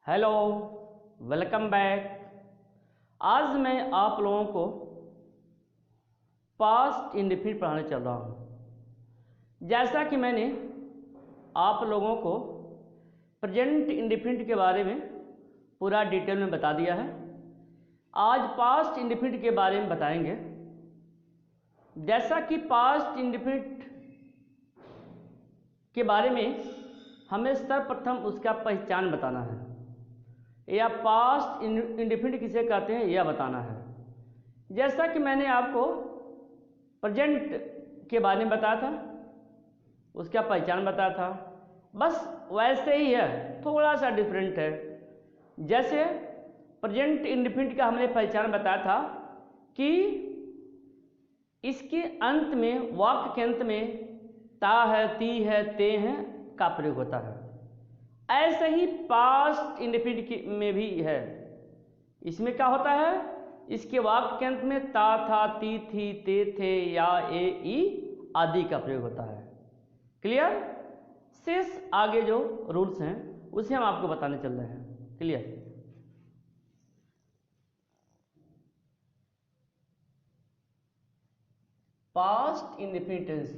Hello, welcome back. आज मैं आप लोगों को पास्ट इंडेफिनिट पढ़ाने चल रहा हूँ। जैसा कि मैंने आप लोगों को प्रेजेंट इंडेफिनिट के बारे में पूरा डिटेल में बता दिया है, आज पास्ट इंडेफिनिट के बारे में बताएंगे। जैसा कि पास्ट इंडेफिनिट के बारे में हमें सर्वप्रथम उसका पहचान बताना है, या पास्ट इंडेफिनिट किसे कहते हैं यह बताना है। जैसा कि मैंने आपको प्रेजेंट के बारे में बताया था, उसका पहचान बताया था, बस वैसे ही है, थोड़ा सा डिफरेंट है। जैसे प्रेजेंट इंडेफिनिट का हमने पहचान बताया था कि इसके अंत में, वाक्य के अंत में ता है, ती है, ते हैं का प्रयोग होता है। ऐसे ही पास्ट इंडेफिनिट में भी है। इसमें क्या होता है, इसके वाक्य के अंत में ता, था, ती, थी, ते, थे, या, ए, ई आदि का प्रयोग होता है। क्लियर? शेष आगे जो रूल्स हैं उसे हम आपको बताने चल रहे हैं। क्लियर? पास्ट इंडेफिनिट टेंस,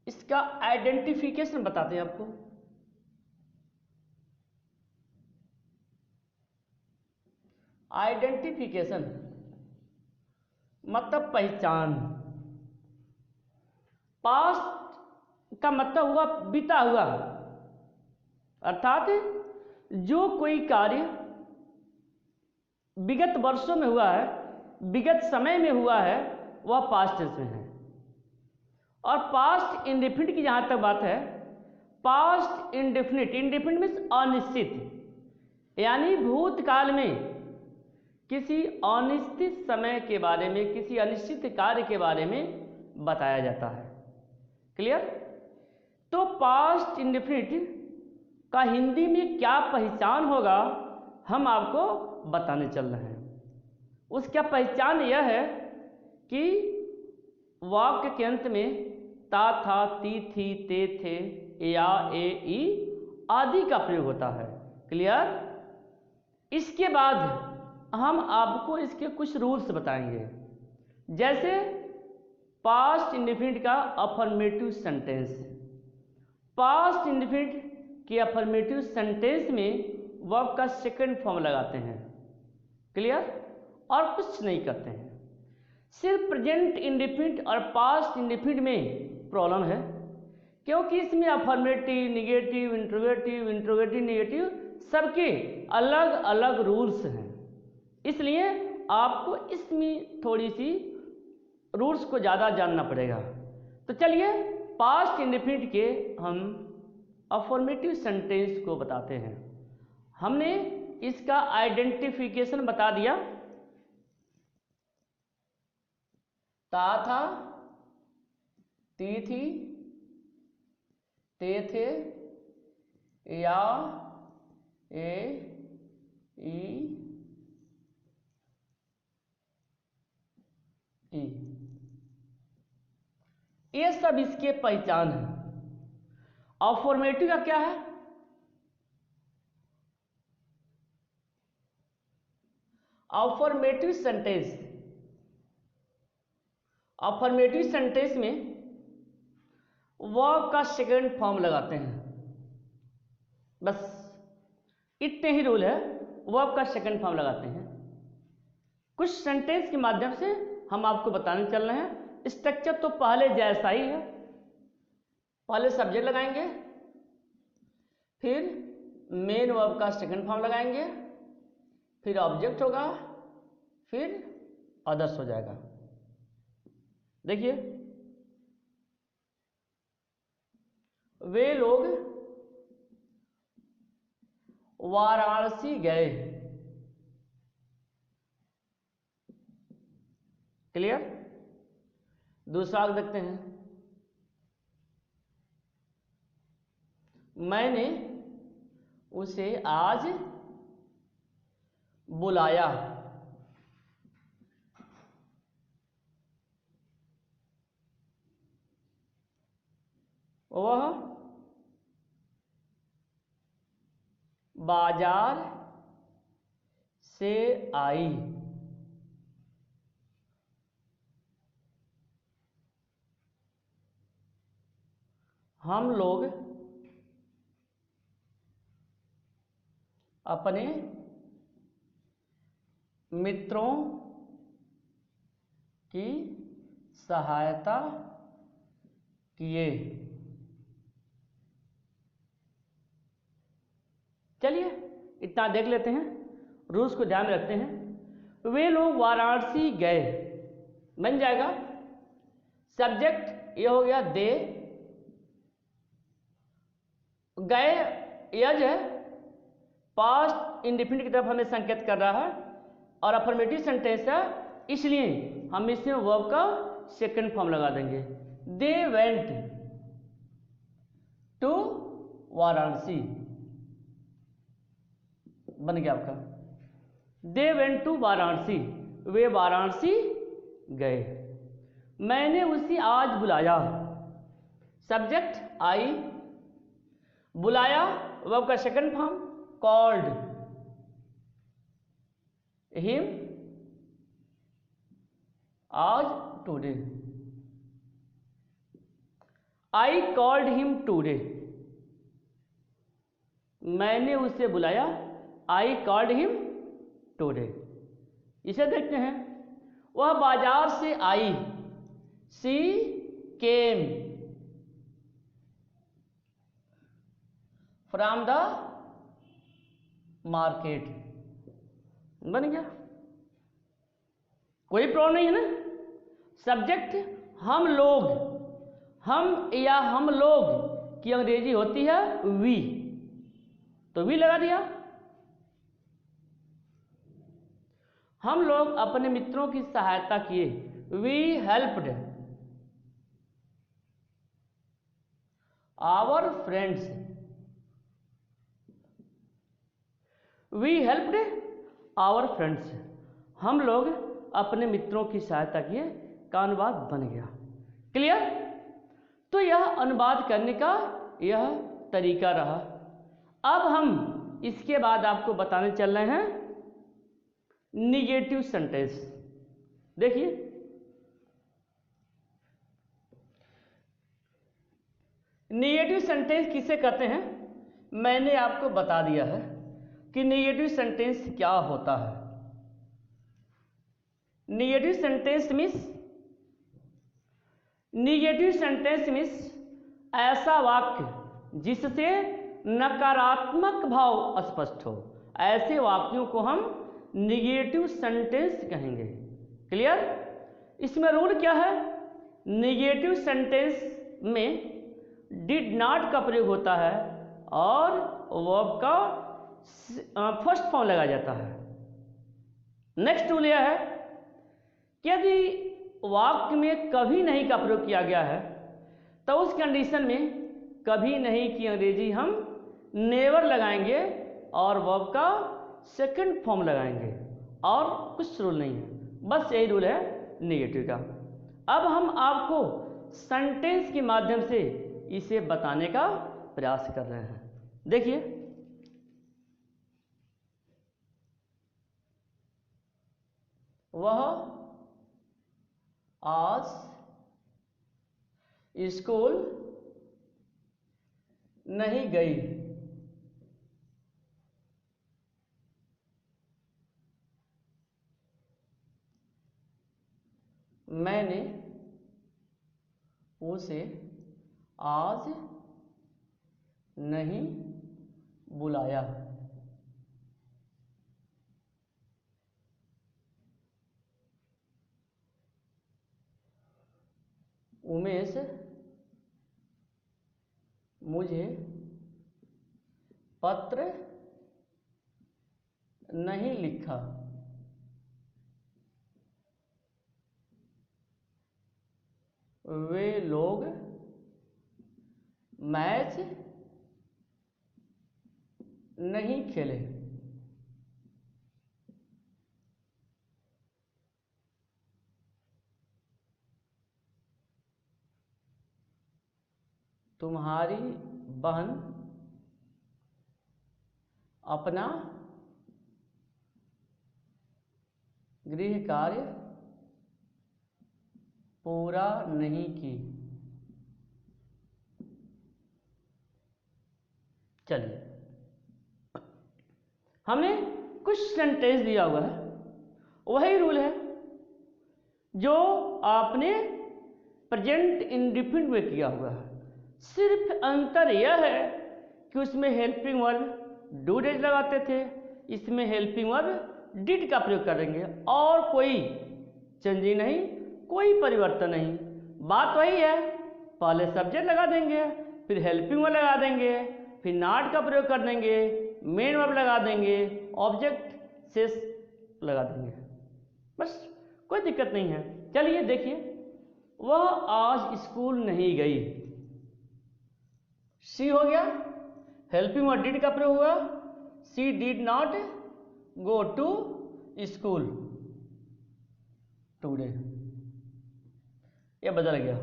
इसका आइडेंटिफिकेशन बताते हैं आपको। आइडेंटिफिकेशन मतलब पहचान। पास्ट का मतलब हुआ बीता हुआ, अर्थात जो कोई कार्य विगत वर्षों में हुआ है, विगत समय में हुआ है, वह पास्ट टेंस में है। और पास्ट इंडेफिनिट की जहां तक बात है, पास्ट इंडेफिनिट, इंडेफिनिट मीन्स अनिश्चित, यानी भूतकाल में किसी अनिश्चित समय के बारे में, किसी अनिश्चित कार्य के बारे में बताया जाता है। क्लियर? तो पास्ट इंडेफिनिट का हिंदी में क्या पहचान होगा हम आपको बताने चल रहे हैं। उसका पहचान यह है कि वाक्य के अंत में ता, था, ती, थी, ते, थे, या, ए, ई आदि का प्रयोग होता है। क्लियर? इसके बाद हम आपको इसके कुछ रूल्स बताएंगे। जैसे पास्ट इंडेफिनिट का अफर्मेटिव सेंटेंस। पास्ट इंडेफिनिट के अफर्मेटिव सेंटेंस में वर्ब का सेकंड फॉर्म लगाते हैं। क्लियर? और कुछ नहीं करते हैं। सिर्फ प्रेजेंट इंडेफिनिट और पास्ट इंडेफिनिट में प्रॉब्लम है, क्योंकि इसमें affirmative, negative, interrogative, interrogative negative सबके अलग अलग रूल्स हैं। इसलिए आपको इसमें थोड़ी सी रूल्स को ज़्यादा जानना पड़ेगा। तो चलिए पास्ट इंडेफिनिट के हम अफर्मेटिव सेंटेंस को बताते हैं। हमने इसका आइडेंटिफिकेशन बता दिया, ता था, ती थी, ते थे, या, ए, ई, ये सब इसके पहचान है। अफर्मेटिव का क्या है? अफर्मेटिव सेंटेंस, अफर्मेटिव सेंटेंस में वर्ब का सेकंड फॉर्म लगाते हैं। बस इतने ही रूल है, वर्ब का सेकंड फॉर्म लगाते हैं। कुछ सेंटेंस के माध्यम से हम आपको बताने चल रहे हैं। स्ट्रक्चर तो पहले जैसा ही है। पहले सब्जेक्ट लगाएंगे, फिर मेन वर्ब का सेकंड फॉर्म लगाएंगे, फिर ऑब्जेक्ट होगा, फिर अदर्स हो जाएगा। देखिए, वे लोग वाराणसी गए। क्लियर? दूसरा देखते हैं, मैंने उसे आज बुलाया। वह बाजार से आई। हम लोग अपने मित्रों की सहायता किए। चलिए इतना देख लेते हैं, रूल्स को ध्यान में रखते हैं। वे लोग वाराणसी गए, बन जाएगा सब्जेक्ट, ये हो गया दे। गए यज है, पास्ट इंडेफिनिट की तरफ हमें संकेत कर रहा है और अफर्मेटिव सेंटेंस है, इसलिए हम इसमें वर्ब का सेकंड फॉर्म लगा देंगे। दे वेंट टू वाराणसी, बन गया आपका। दे वेंट टू वाराणसी, वे वाराणसी गए। मैंने उसे आज बुलाया, सब्जेक्ट आई, बुलाया वर्ब का सेकंड फॉर्म कॉल्ड हिम आज today. I called him today, मैंने उसे बुलाया, आई कॉल्ड हिम टुडे। इसे देखते हैं, वह बाजार से आई, सी केम फ्रॉम द मार्केट, बन गया। कोई प्रॉब्लम नहीं है ना। सब्जेक्ट हम लोग, हम या हम लोग की अंग्रेजी होती है वी, तो वी लगा दिया। हम लोग अपने मित्रों की सहायता किए, we helped our friends, we helped our friends. हम लोग अपने मित्रों की सहायता किए का अनुवाद बन गया। क्लियर? तो यह अनुवाद करने का यह तरीका रहा। अब हम इसके बाद आपको बताने चल रहे हैं निगेटिव सेंटेंस। देखिए, निगेटिव सेंटेंस किसे कहते हैं, मैंने आपको बता दिया है कि निगेटिव सेंटेंस क्या होता है। निगेटिव सेंटेंस मीन्स ऐसा वाक्य जिससे नकारात्मक भाव स्पष्ट हो, ऐसे वाक्यों को हम निगेटिव सेंटेंस कहेंगे। क्लियर? इसमें रूल क्या है, निगेटिव सेंटेंस में डिड नॉट का प्रयोग होता है और वर्ब का फर्स्ट फॉर्म लगाया जाता है। नेक्स्ट रूल यह है कि यदि वाक्य में कभी नहीं का प्रयोग किया गया है तो उस कंडीशन में कभी नहीं की अंग्रेजी हम नेवर लगाएंगे और वर्ब का सेकंड फॉर्म लगाएंगे, और कुछ रूल नहीं है, बस यही रूल है नेगेटिव का। अब हम आपको सेंटेंस के माध्यम से इसे बताने का प्रयास कर रहे हैं। देखिए, वह आज स्कूल नहीं गई, मैंने उसे आज नहीं बुलाया। उमेश मुझे पत्र नहीं लिखा, वे लोग मैच नहीं खेले। तुम्हारी बहन अपना गृह कार्य पूरा नहीं की। चलिए, हमने कुछ सेंटेंस दिया हुआ है, वही रूल है जो आपने प्रेजेंट इंडेफिनिट में किया हुआ है। सिर्फ अंतर यह है कि उसमें हेल्पिंग वर्ब डू डेज लगाते थे, इसमें हेल्पिंग वर्ब डिड का प्रयोग करेंगे, और कोई चेंजिंग नहीं, कोई परिवर्तन नहीं। बात वही है, पहले सब्जेक्ट लगा देंगे, फिर हेल्पिंग वर्ब लगा देंगे, फिर नॉट का प्रयोग कर देंगे, मेन वर्ब लगा देंगे, ऑब्जेक्ट शेष लगा देंगे, बस कोई दिक्कत नहीं है। चलिए देखिए, वह आज स्कूल नहीं गई। सी हो गया, हेल्पिंग वर्ब डिड का प्रयोग हुआ, she did not go to school today, ये बदल गया।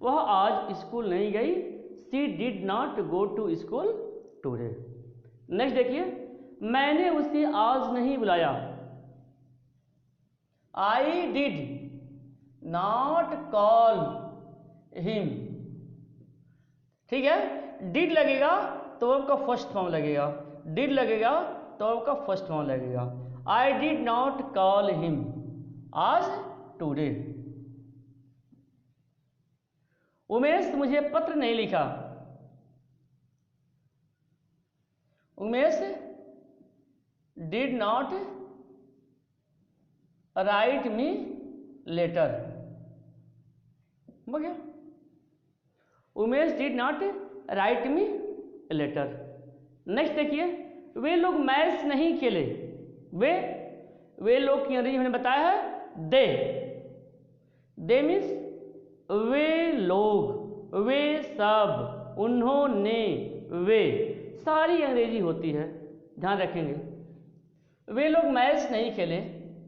वह आज स्कूल नहीं गई, she did not go to school today. Next देखिए, मैंने उसे आज नहीं बुलाया। I did not call him. ठीक है, डिड लगेगा तो आपका फर्स्ट फॉर्म लगेगा, डिड लगेगा तो आपका फर्स्ट फॉर्म लगेगा। आई डिड नॉट कॉल हिम आज टुडे। उमेश मुझे पत्र नहीं लिखा। Umesh did not right me later. हो गया, Umesh did not right me later. Next देखिए, वे लोग मैच नहीं खेले। वे लोग की अंग्रेजी हमने बताया है दे मीन्स वे लोग, वे सब, उन्होंने, वे, सारी अंग्रेजी होती है, ध्यान रखेंगे। वे लोग मैच नहीं खेले,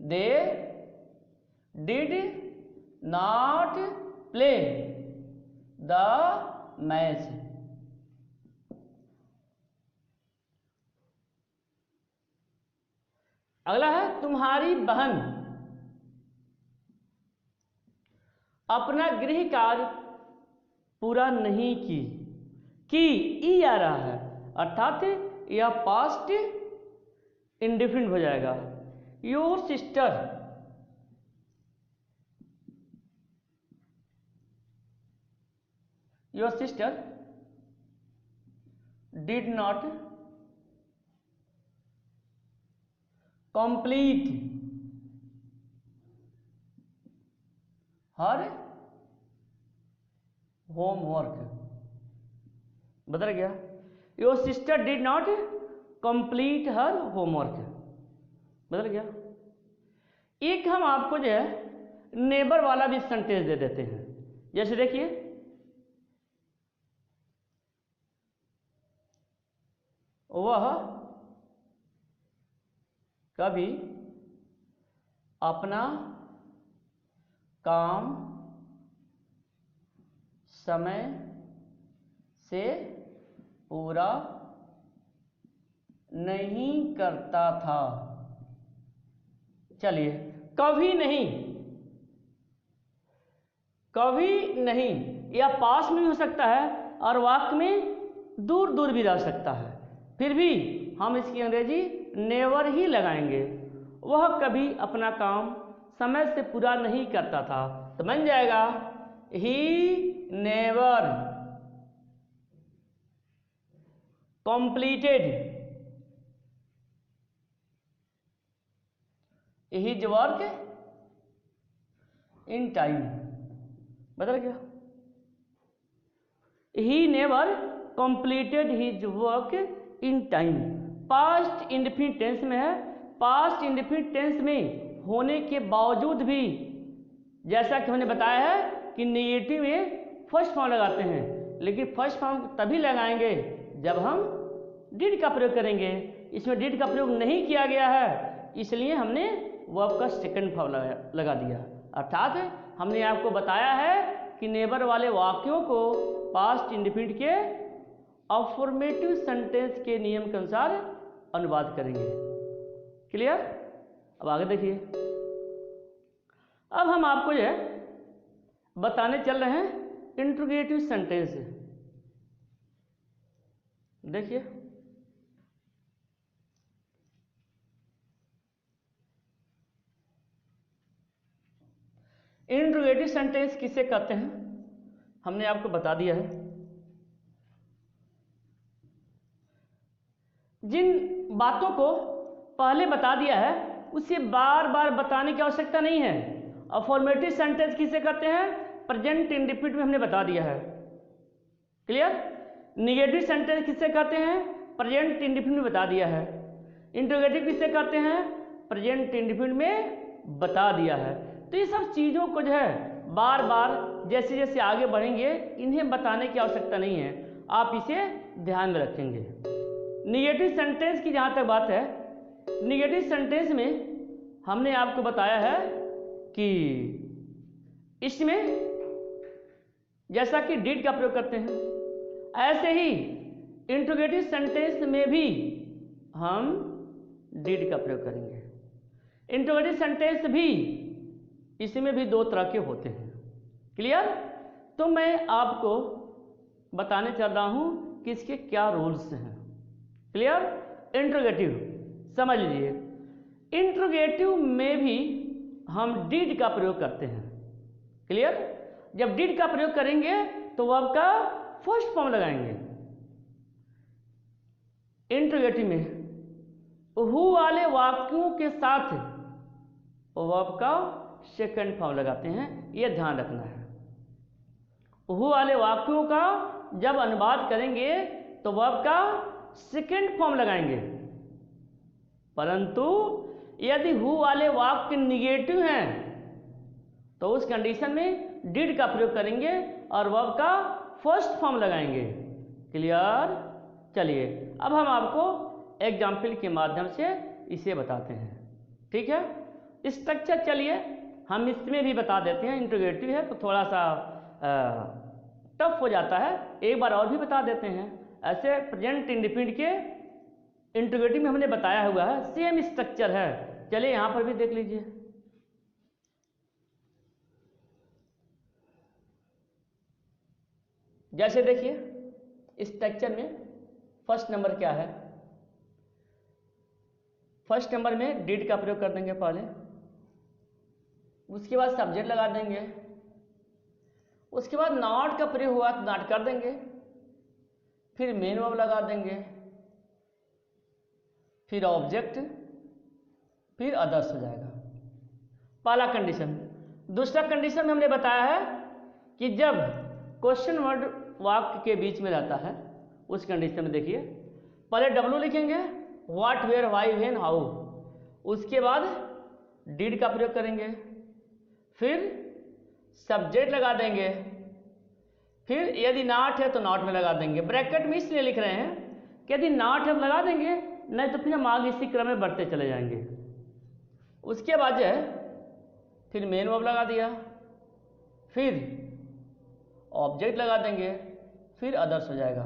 they did not play the match. अगला है, तुम्हारी बहन अपना गृह कार्य पूरा नहीं की। ई आ रहा है, अर्थात यह पास्ट इंडेफिनिट हो जाएगा। Your sister did not complete her homework. बदल गया, your sister did not complete her homework, बदल गया। एक हम आपको जो है नेबर वाला भी सेंटेंस दे देते हैं, जैसे देखिए, वह कभी अपना काम समय से पूरा नहीं करता था। चलिए, कभी नहीं या पास में हो सकता है और वाक्य में दूर दूर भी रह सकता है, फिर भी हम इसकी अंग्रेजी नेवर ही लगाएंगे। वह कभी अपना काम समय से पूरा नहीं करता था, तो बन जाएगा he never completed his work in time। बदल गया, he never completed his work in time। Past indefinite tense में है, पास्ट इंडेफिनिट टेंस में होने के बावजूद भी, जैसा कि हमने बताया है कि नेगेटिव में फर्स्ट फॉर्म लगाते हैं, लेकिन फर्स्ट फॉर्म तभी लगाएंगे जब हम डिड का प्रयोग करेंगे। इसमें डिड का प्रयोग नहीं किया गया है, इसलिए हमने वर्ब का सेकंड फॉर्म लगा दिया। अर्थात हमने आपको बताया है कि नेबर वाले वाक्यों को पास्ट इंडेफिनिट के अफर्मेटिव सेंटेंस के नियम के अनुसार अनुवाद करेंगे। क्लियर? अब आगे देखिए। अब हम आपको जो है बताने चल रहे हैं इंट्रोगेटिव सेंटेंस। देखिए, इंट्रोगेटिव सेंटेंस किसे कहते हैं हमने आपको बता दिया है। जिन बातों को पहले बता दिया है उसे बार बार बताने की आवश्यकता नहीं है। अफर्मेटिव सेंटेंस किसे कहते हैं? प्रेजेंट इंडेफिनिट में हमने बता दिया है। क्लियर? निगेटिव सेंटेंस किसे कहते हैं? प्रेजेंट इंडेफिनिट में बता दिया है। इंट्रोगेटिव किसे कहते हैं? प्रेजेंट इंडेफिनिट में बता दिया है। तो ये सब चीज़ों को जो है बार बार जैसे जैसे आगे बढ़ेंगे इन्हें बताने की आवश्यकता नहीं है, आप इसे ध्यान में रखेंगे। निगेटिव सेंटेंस की जहाँ तक बात है, निगेटिव सेंटेंस में हमने आपको बताया है कि इसमें जैसा कि डिड का प्रयोग करते हैं, ऐसे ही इंट्रोगेटिव सेंटेंस में भी हम डिड का प्रयोग करेंगे। इंट्रोगेटिव सेंटेंस भी इसमें भी दो तरह के होते हैं। क्लियर? तो मैं आपको बताने चल रहा हूं कि इसके क्या रूल्स हैं। क्लियर? इंट्रोगेटिव समझ लीजिए, इंट्रोगेटिव में भी हम डिड का प्रयोग करते हैं। क्लियर? जब डिड का प्रयोग करेंगे तो वर्ब का फर्स्ट फॉर्म लगाएंगे। इंट्रोगेटिव में हु वाले वाक्यों के साथ वर्ब का सेकंड फॉर्म लगाते हैं, यह ध्यान रखना है। हु वाले वाक्यों का जब अनुवाद करेंगे तो वर्ब का सेकंड फॉर्म लगाएंगे, परंतु यदि हु वाले वाक्य निगेटिव हैं तो उस कंडीशन में डिड का प्रयोग करेंगे और वर्ब का फर्स्ट फॉर्म लगाएंगे। क्लियर? चलिए अब हम आपको एग्जाम्पल के माध्यम से इसे बताते हैं। ठीक है? स्ट्रक्चर चलिए हम इसमें भी बता देते हैं। इंट्रोगेटिव है तो थोड़ा सा टफ हो जाता है, एक बार और भी बता देते हैं। ऐसे प्रेजेंट इंडेफिनिट के इंट्रोगेटिव में हमने बताया हुआ है, सेम स्ट्रक्चर है। चलिए यहां पर भी देख लीजिए। जैसे देखिए स्ट्रक्चर में फर्स्ट नंबर क्या है? फर्स्ट नंबर में डिड का प्रयोग कर देंगे पहले, उसके बाद सब्जेक्ट लगा देंगे, उसके बाद नॉट का प्रयोग हुआ तो नॉट कर देंगे, फिर मेन वर्ब लगा देंगे, फिर ऑब्जेक्ट, फिर अदर्स हो जाएगा। पहला कंडीशन। दूसरा कंडीशन में हमने बताया है कि जब क्वेश्चन वर्ड वाक्य के बीच में रहता है उस कंडीशन में देखिए पहले डब्ल्यू लिखेंगे, what, where, why, when, how, उसके बाद डिड का प्रयोग करेंगे, फिर सब्जेक्ट लगा देंगे, फिर यदि नॉट है तो नॉट में लगा देंगे। ब्रैकेट में इसलिए लिख रहे हैं कि यदि नॉट है तो लगा देंगे, नहीं तो फिर हम आगे इसी क्रम में बढ़ते चले जाएंगे। उसके बाद जो है फिर मेन वर्ब लगा दिया, फिर ऑब्जेक्ट लगा देंगे, फिर अदर्स हो जाएगा।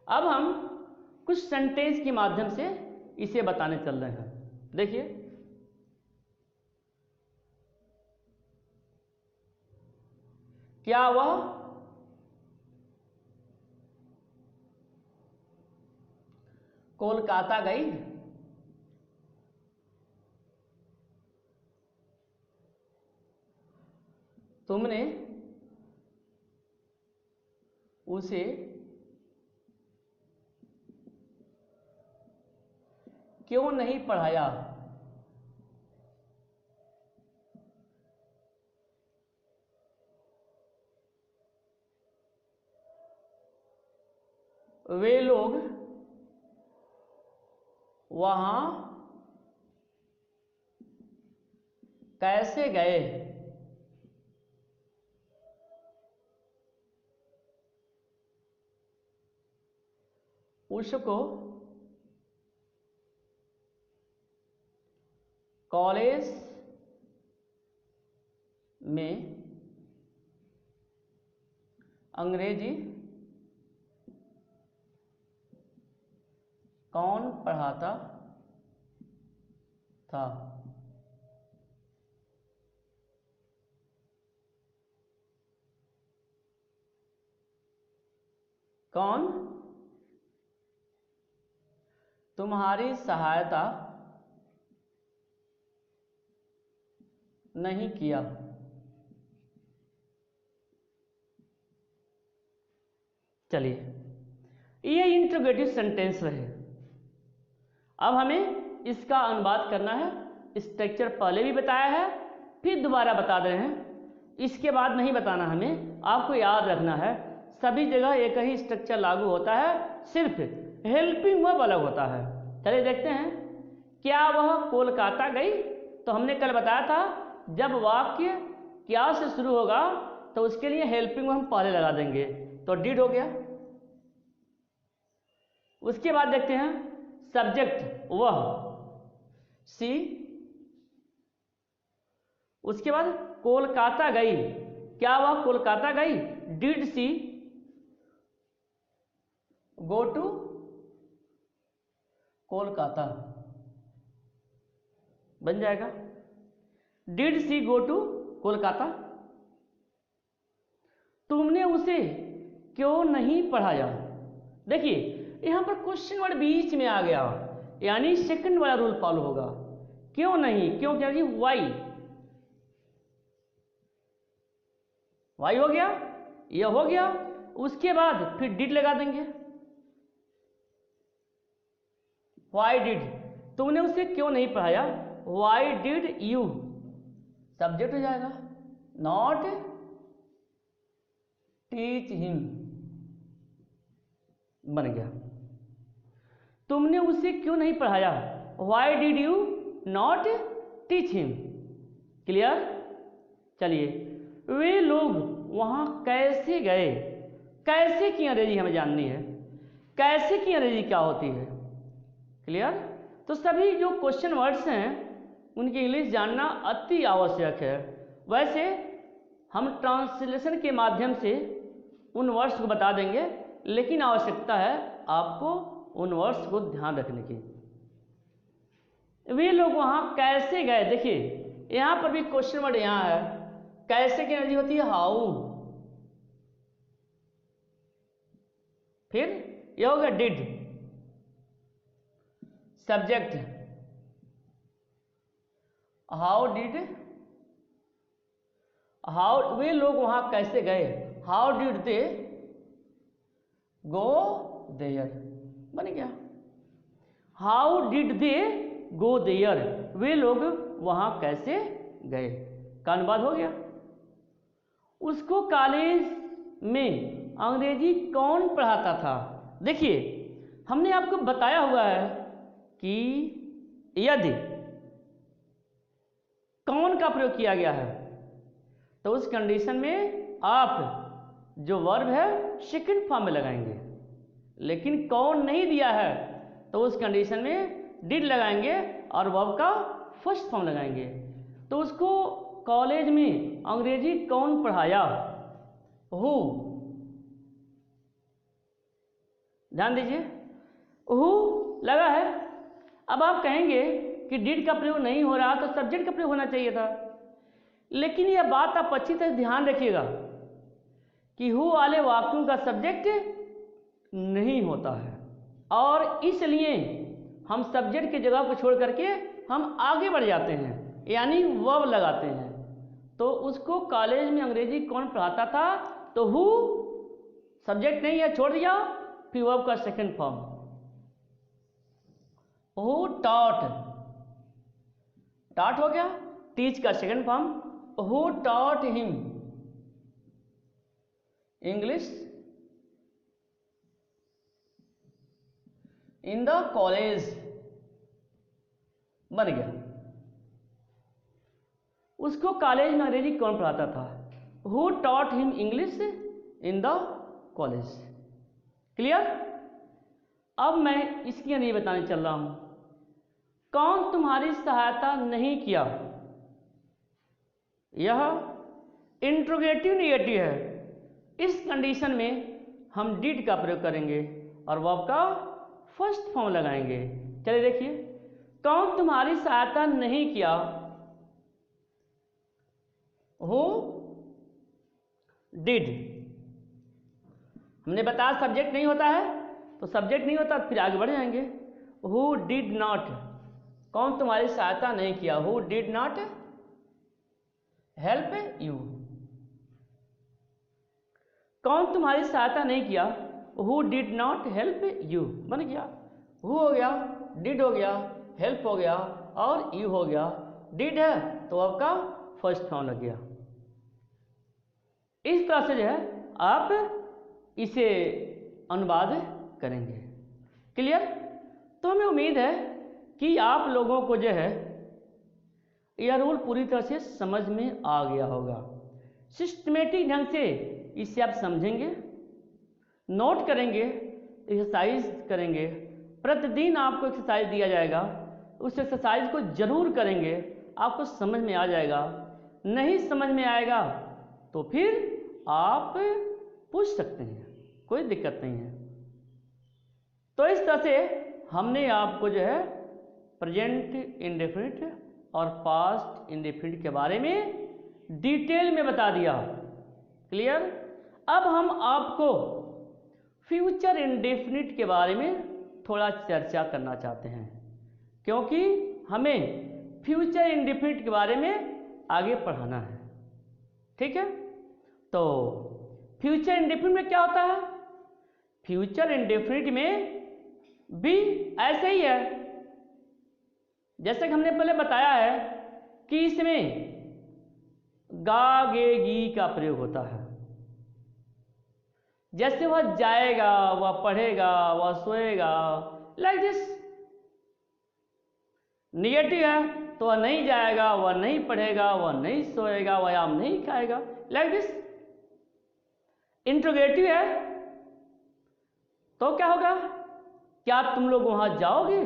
अब हम कुछ सेंटेंस के माध्यम से इसे बताने चल रहे हैं। देखिए क्या वह कोलकाता गई? तुमने उसे क्यों नहीं पढ़ाया? वे लोग वहां कैसे गए? उसको कॉलेज में अंग्रेजी कौन पढ़ाता था? कौन तुम्हारी सहायता नहीं किया? चलिए, ये इंट्रोगेटिव सेंटेंस रहे। अब हमें इसका अनुवाद करना है। स्ट्रक्चर पहले भी बताया है, फिर दोबारा बता दे रहे हैं। इसके बाद नहीं बताना, हमें आपको याद रखना है सभी जगह एक ही स्ट्रक्चर लागू होता है, सिर्फ हेल्पिंग वर्ब अलग होता है। चलिए देखते हैं। क्या वह कोलकाता गई? तो हमने कल बताया था जब वाक्य क्या से शुरू होगा तो उसके लिए हेल्पिंग वर्ब हम पहले लगा देंगे, तो डिड हो गया। उसके बाद देखते हैं सब्जेक्ट वह, सी। उसके बाद कोलकाता गई, क्या वह कोलकाता गई? Did she go to Kolkata, बन जाएगा did she go to Kolkata. तुमने उसे क्यों नहीं पढ़ाया? देखिए यहां पर क्वेश्चन वर्ड बीच में आ गया, यानी सेकंड वाला रूल फॉलो होगा। क्यों नहीं, क्यों क्या जी? वाई, वाई हो गया, यह हो गया। उसके बाद फिर डिड लगा देंगे। वाई डिड, तुमने उसे क्यों नहीं पढ़ाया? वाई डिड यू, सब्जेक्ट हो जाएगा। नॉट टीच हिम, बन गया। तुमने उसे क्यों नहीं पढ़ाया? Why did you not teach him. Clear? चलिए, वे लोग वहां कैसे गए? कैसे की अंग्रेजी हमें जाननी है। कैसे की अंग्रेजी क्या होती है? क्लियर? तो सभी जो क्वेश्चन वर्ड्स हैं उनकी इंग्लिश जानना अति आवश्यक है। वैसे हम ट्रांसलेशन के माध्यम से उन वर्ड्स को बता देंगे, लेकिन आवश्यकता है आपको उन वर्ड्स को ध्यान रखने की। वे लोग वहां कैसे गए? देखिए यहां पर भी क्वेश्चन वर्ड यहां है। कैसे की एनर्जी होती है? हाउ। फिर यह होगा did, subject how did, how वे लोग वहां कैसे गए? How did they go there, बन गया। How did they go there, वे लोग वहां कैसे गए, का अनुवाद हो गया। उसको कॉलेज में अंग्रेजी कौन पढ़ाता था? देखिए हमने आपको बताया हुआ है कि यदि कौन का प्रयोग किया गया है तो उस कंडीशन में आप जो वर्ब है सेकंड फॉर्म में लगाएंगे, लेकिन कौन नहीं दिया है तो उस कंडीशन में डिड लगाएंगे और वर्ब का फर्स्ट फॉर्म लगाएंगे। तो उसको कॉलेज में अंग्रेजी कौन पढ़ाया? हु, ध्यान दीजिए हु लगा है। अब आप कहेंगे कि डिड का प्रयोग नहीं हो रहा तो सब्जेक्ट का प्रयोग होना चाहिए था, लेकिन यह बात आप अच्छी तरह ध्यान रखिएगा कि हु वाले वाक्यों का सब्जेक्ट नहीं होता है, और इसलिए हम सब्जेक्ट की जगह को छोड़ करके हम आगे बढ़ जाते हैं, यानी वर्ब लगाते हैं। तो उसको कॉलेज में अंग्रेजी कौन पढ़ाता था? तो हु सब्जेक्ट नहीं है, छोड़ दिया, फिर वर्ब का second form who taught, taught हो गया, टीच का second form who taught him English in the college, बन गया। उसको कॉलेज में अंग्रेजी कौन पढ़ाता था? Who taught him English in the college. Clear? अब मैं इसकी नहीं बताने चल रहा हूं। कौन तुम्हारी सहायता नहीं किया? यह इंट्रोगेटिव नेगेटिव है, इस कंडीशन में हम डिड का प्रयोग करेंगे और वर्ब का फर्स्ट फॉर्म लगाएंगे। चलिए देखिए, कौन तुम्हारी सहायता नहीं किया, हु डिड। हमने बताया सब्जेक्ट नहीं होता है, तो सब्जेक्ट नहीं होता फिर आगे बढ़ जाएंगे। हु डिड नॉट, कौन तुम्हारी सहायता नहीं किया, who did not help you. कौन तुम्हारी सहायता नहीं किया, who did not help you. बन गया, हु हो गया, डिड हो गया, हेल्प हो गया और यू हो गया। डिड है तो आपका फर्स्ट फॉर्म लग गया। इस तरह से जो है आप इसे अनुवाद करेंगे। क्लियर? तो हमें उम्मीद है कि आप लोगों को जो है यह रूल पूरी तरह से समझ में आ गया होगा। सिस्टमेटिक ढंग से इसे आप समझेंगे, नोट करेंगे, एक्सरसाइज करेंगे। प्रतिदिन आपको एक्सरसाइज दिया जाएगा, उस एक्सरसाइज को जरूर करेंगे, आपको समझ में आ जाएगा। नहीं समझ में आएगा तो फिर आप पूछ सकते हैं, कोई दिक्कत नहीं है। तो इस तरह से हमने आपको जो है प्रेजेंट इंडेफिनिट और पास्ट इंडेफिनिट के बारे में डिटेल में बता दिया। क्लियर? अब हम आपको फ्यूचर इंडेफिनिट के बारे में थोड़ा चर्चा करना चाहते हैं, क्योंकि हमें फ्यूचर इंडेफिनिट के बारे में आगे पढ़ाना है। ठीक है? तो फ्यूचर इंडेफिनिट में क्या होता है? फ्यूचर इंडेफिनिट में भी ऐसे ही है, जैसे कि हमने पहले बताया है कि इसमें गा गे गी का प्रयोग होता है। जैसे वह जाएगा, वह पढ़ेगा, वह सोएगा, लाइक दिस। निगेटिव है तो वह नहीं जाएगा, वह नहीं पढ़ेगा, वह नहीं सोएगा, वह आम नहीं खाएगा, लाइक दिस। इंट्रोगेटिव है तो क्या होगा? क्या तुम लोग वहां जाओगे?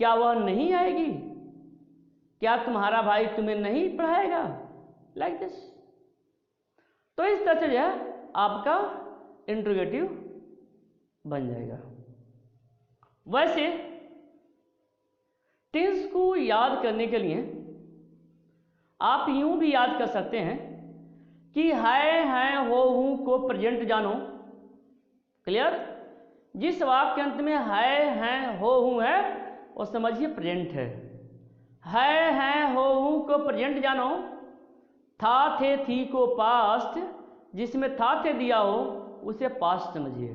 क्या वह नहीं आएगी? क्या तुम्हारा भाई तुम्हें नहीं पढ़ाएगा? Like this. तो इस तरह से जो है आपका इंट्रोगेटिव बन जाएगा। वैसे टेंस को याद करने के लिए आप यूं भी याद कर सकते हैं कि है, हो, हूं को प्रेजेंट जानो। क्लियर? जिस वाक्य के अंत में है, हो, हूं है वो समझिए प्रेजेंट है। हो, हूं को प्रेजेंट जानो। था, थे, थी को पास्ट, जिसमें था थे दिया हो उसे पास्ट समझिए।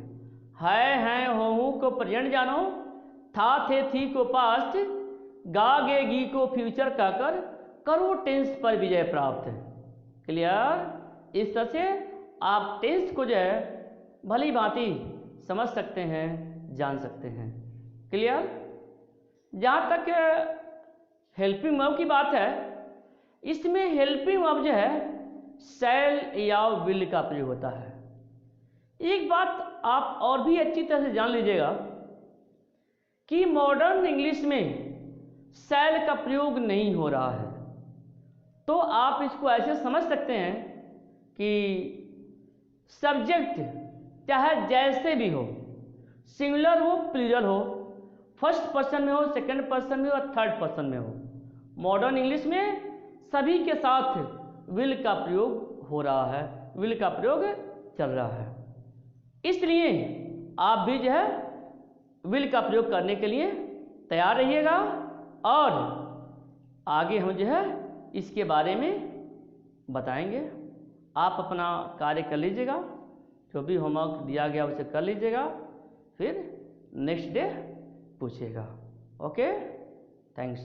है, हो, हूं को प्रेजेंट जानो। था, थे, थी को पास्ट, गा गे गी को फ्यूचर कहकर करो टेंस पर विजय प्राप्त है। क्लियर? इस तरह से आप टेंस को जो है भली भांति समझ सकते हैं, जान सकते हैं। क्लियर? जहाँ तक हेल्पिंग वर्ब की बात है, इसमें हेल्पिंग वर्ब जो है शैल या विल का प्रयोग होता है। एक बात आप और भी अच्छी तरह से जान लीजिएगा कि मॉडर्न इंग्लिश में शैल का प्रयोग नहीं हो रहा है। तो आप इसको ऐसे समझ सकते हैं कि सब्जेक्ट चाहे जैसे भी हो, सिंगुलर हो, प्लूरल हो, फर्स्ट पर्सन में हो, सेकंड पर्सन में हो, थर्ड पर्सन में हो, मॉडर्न इंग्लिश में सभी के साथ विल का प्रयोग हो रहा है, विल का प्रयोग चल रहा है। इसलिए आप भी जो है विल का प्रयोग करने के लिए तैयार रहिएगा और आगे हम जो है इसके बारे में बताएंगे। आप अपना कार्य कर लीजिएगा, जो भी होमवर्क दिया गया उसे कर लीजिएगा, फिर नेक्स्ट डे पूछिएगा। Okay, thanks.